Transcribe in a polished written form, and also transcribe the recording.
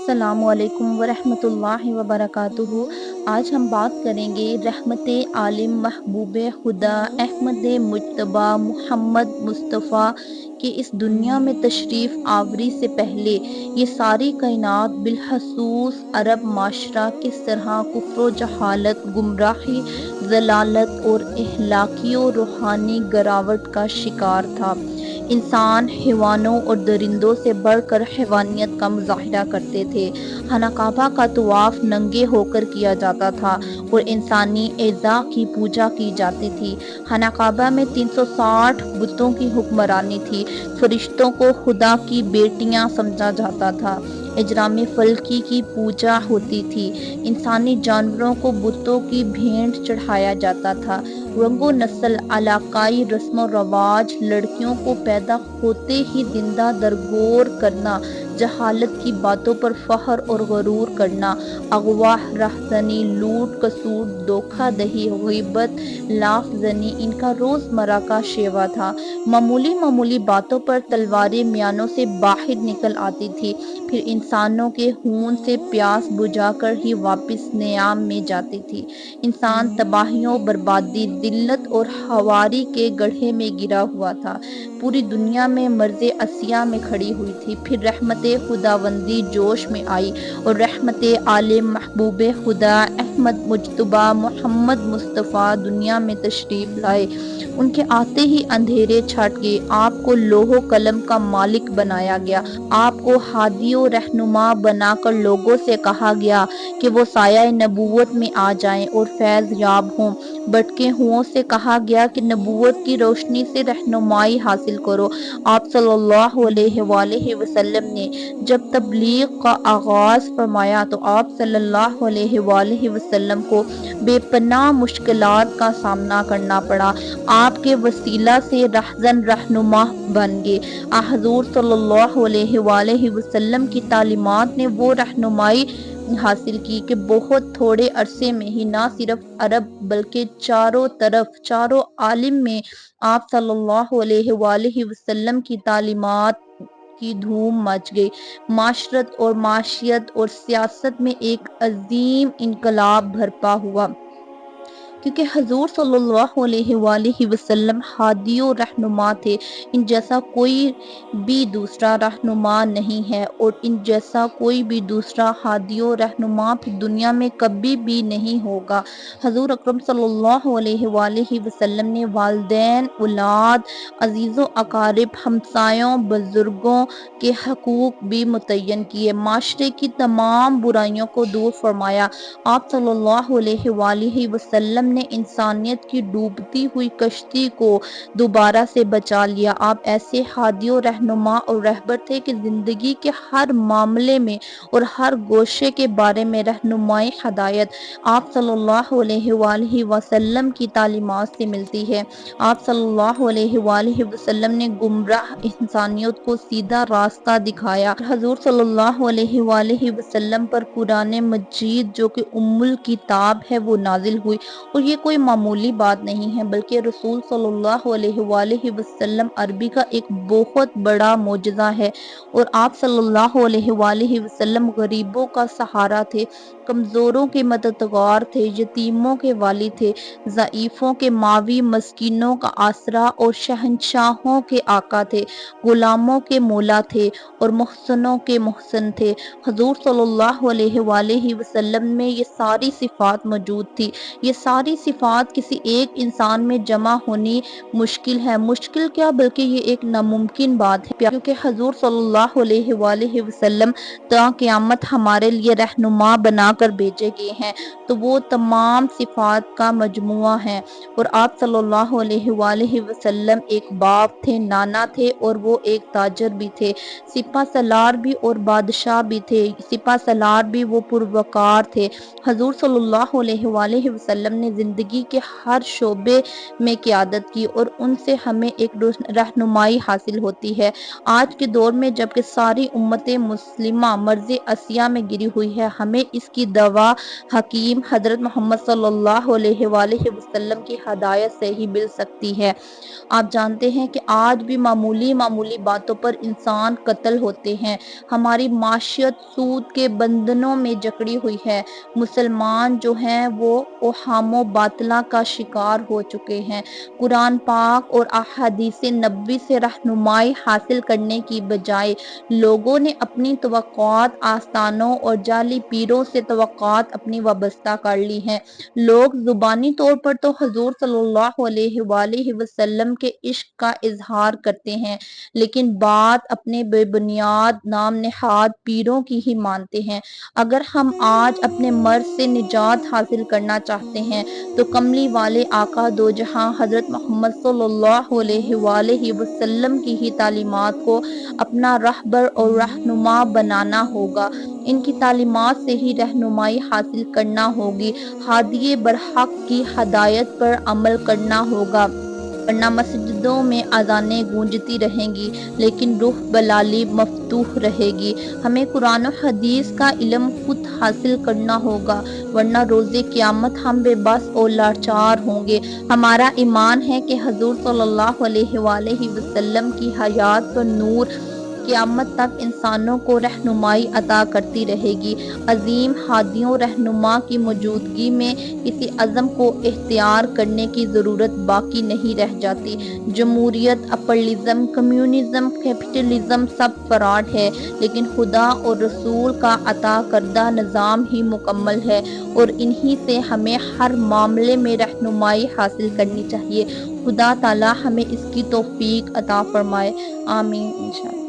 السلام علیکم ورحمۃ اللہ وبرکاتہ۔ آج ہم بات کریں گے رحمت عالم محبوب خدا احمد مجتبیٰ محمد مصطفیٰ کہ اس دنیا میں تشریف آوری سے پہلے یہ ساری کائنات بالخصوص عرب معاشرہ کس طرح کفر و جہالت، گمراہی، ضلالت اور اخلاقی و روحانی گراوٹ کا شکار تھا۔ انسان حیوانوں اور درندوں سے بڑھ کر حیوانیت کا مظاہرہ کرتے تھے۔ خانہ کعبہ کا طواف ننگے ہو کر کیا جاتا تھا اور انسانی اعضاء کی پوجا کی جاتی تھی۔ خانہ کعبہ میں 360 بتوں کی حکمرانی تھی۔ فرشتوں کو خدا کی بیٹیاں سمجھا جاتا تھا۔ اجرام فلکی کی پوجا ہوتی تھی۔ انسانی جانوروں کو بتوں کی بھینٹ چڑھایا جاتا تھا۔ رنگ و نسل، علاقائی رسم و رواج، لڑکیوں کو پیدا ہوتے ہی زندہ درگور کرنا، جہالت کی باتوں پر فخر اور غرور کرنا، اغوا، رہزنی، لوٹ کسوٹ، دھوکہ دہی، غیبت، لاف زنی ان کا روزمرہ کا شیوا تھا۔ معمولی باتوں پر تلواریں میانوں سے باہر نکل آتی تھی، پھر انسانوں کے خون سے پیاس بجھا کر ہی واپس نیام میں جاتی تھی۔ انسان تباہیوں، بربادی، ذلت اور ہواری کے گڑھے میں گرا ہوا تھا۔ پوری دنیا میں مرض عصیہ میں کھڑی ہوئی تھی، پھر رحمت خداوندی جوش میں آئی اور رحمت عالم محبوب خدا احمد مجتبیٰ محمد مصطفیٰ دنیا میں تشریف لائے۔ ان کے آتے ہی اندھیرے چھٹ گئے۔ آپ کو لوح و قلم کا مالک بنایا گیا۔ آپ کو ہادی و رہنما بنا کر لوگوں سے کہا گیا کہ وہ سایہ نبوت میں آ جائیں اور فیض یاب ہوں۔ بھٹکے ہوئوں سے کہا گیا کہ نبوت کی روشنی سے رہنمائی حاصل کرو۔ آپ صلی اللہ علیہ وآلہ وسلم نے جب تبلیغ کا آغاز فرمایا تو آپ صلی اللہ علیہ وآلہ وسلم کو بے پناہ مشکلات کا سامنا کرنا پڑا۔ آپ کے وسیلہ سے رہزن رہنما بن گئے۔ حضور صلی اللہ علیہ وآلہ وسلم کی تعلیمات نے وہ رہنمائی حاصل کی کہ بہت تھوڑے عرصے میں ہی نہ صرف عرب بلکہ چاروں عالم میں آپ صلی اللہ علیہ وآلہ وسلم کی تعلیمات کی دھوم مچ گئی۔ معاشرت اور معیشت اور سیاست میں ایک عظیم انقلاب برپا ہوا، کیونکہ حضور صلی اللہ علیہ وآلہ وسلم ہادی و رہنما تھے۔ ان جیسا کوئی بھی دوسرا رہنما نہیں ہے اور ان جیسا کوئی بھی دوسرا ہادی و رہنما بھی دنیا میں کبھی بھی نہیں ہوگا۔ حضور اکرم صلی اللہ علیہ وآلہ وسلم نے والدین، اولاد، عزیز و اقارب، ہمسایوں، بزرگوں کے حقوق بھی متعین کیے، معاشرے کی تمام برائیوں کو دور فرمایا۔ آپ صلی اللہ علیہ وآلہ وسلم نے انسانیت کی ڈوبتی ہوئی کشتی کو دوبارہ سے بچا لیا۔ آپ ایسے ہادی و رہنما اور رہبر تھے کہ زندگی کے ہر معاملے میں اور ہر گوشے کے بارے میں رہنمائی ہدایت آپ صلی اللہ علیہ وآلہ وسلم کی تعلیمات سے ملتی ہے۔ آپ صلی اللہ علیہ وآلہ وسلم نے گمراہ انسانیت کو سیدھا راستہ دکھایا۔ حضور صلی اللہ علیہ وآلہ وسلم پر قرآن مجید جو کہ ام الکتاب ہے وہ نازل ہوئی، اور یہ کوئی معمولی بات نہیں ہے بلکہ رسول صلی اللہ علیہ وآلہ وسلم عربی کا ایک بہت بڑا معجزہ ہے، اور آپ صلی اللہ علیہ وآلہ وسلم غریبوں کا سہارا تھے، کمزوروں کے مددگار تھے، یتیموں کے والی تھے، ضعیفوں کے معاوی، مسکینوں کا آسرا اور شہنشاہوں کے آقا تھے، غلاموں کے مولا تھے اور محسنوں کے محسن تھے۔ حضور صلی اللہ علیہ وآلہ وسلم میں یہ ساری صفات موجود تھی۔ یہ ساری صفات کسی ایک انسان میں جمع ہونی مشکل ہے، مشکل کیا بلکہ یہ ایک ناممکن بات ہے، کیونکہ حضور صلی اللہ علیہ وآلہ وسلم تا قیامت ہمارے لیے رہنما بنا کر بھیجے گئے ہیں، تو وہ تمام صفات کا مجموعہ ہیں۔ اور آپ صلی اللہ علیہ وآلہ وسلم ایک باپ تھے، نانا تھے اور وہ ایک تاجر بھی تھے، سپہ سالار بھی اور بادشاہ بھی تھے، سپہ سالار بھی وہ پروقار تھے۔ حضور صلی اللہ علیہ وآلہ وسلم نے زندگی کے ہر شعبے میں قیادت کی اور ان سے ہمیں ایک رہنمائی حاصل ہوتی ہے۔ آج کے دور میں جبکہ ساری امت مسلمہ مرض عصیہ میں گری ہوئی ہے، ہمیں اس کی دوا حکیم حضرت محمد صلی اللہ علیہ وآلہ وسلم کی ہدایت سے ہی مل سکتی ہے۔ آپ جانتے ہیں کہ آج بھی معمولی باتوں پر انسان قتل ہوتے ہیں۔ ہماری معاشیت سود کے بندھنوں میں جکڑی ہوئی ہے۔ مسلمان جو ہیں وہ اوہام و باطلاں کا شکار ہو چکے ہیں۔ قرآن پاک اور احادیث نبوی سے رہنمائی حاصل کرنے کی بجائے لوگوں نے اپنی توقعات آستانوں اور جعلی پیروں سے توقعات اپنی وابستہ کر لی ہیں۔ لوگ زبانی طور پر تو حضور صلی اللہ علیہ وآلہ وسلم کے عشق کا اظہار کرتے ہیں، لیکن بات اپنے بے بنیاد نام نہاد پیروں کی ہی مانتے ہیں۔ اگر ہم آج اپنے مرض سے نجات حاصل کرنا چاہتے ہیں تو کملی والے آقا دو جہاں حضرت محمد صلی اللہ علیہ وآلہ وسلم کی ہی تعلیمات کو اپنا رہبر اور رہنما بنانا ہوگا۔ ان کی تعلیمات سے ہی رہنمائی حاصل کرنا ہوگی، ہادی برحق کی ہدایت پر عمل کرنا ہوگا، ورنہ مسجدوں میں اذانیں گونجتی رہیں گی لیکن روح بلالی مفتوح رہے گی۔ ہمیں قرآن و حدیث کا علم خود حاصل کرنا ہوگا، ورنہ روز قیامت ہم بے بس اور لاچار ہوں گے۔ ہمارا ایمان ہے کہ حضور صلی اللہ علیہ وآلہ وسلم کی حیات پر نور قیامت تک انسانوں کو رہنمائی عطا کرتی رہے گی۔ عظیم ہادیوں رہنما کی موجودگی میں کسی عزم کو اختیار کرنے کی ضرورت باقی نہیں رہ جاتی۔ جمہوریت، اپرلزم، کمیونزم، کیپٹلزم سب فراڈ ہے، لیکن خدا اور رسول کا عطا کردہ نظام ہی مکمل ہے، اور انہی سے ہمیں ہر معاملے میں رہنمائی حاصل کرنی چاہیے۔ خدا تعالی ہمیں اس کی توفیق عطا فرمائے، آمین انشاءاللہ۔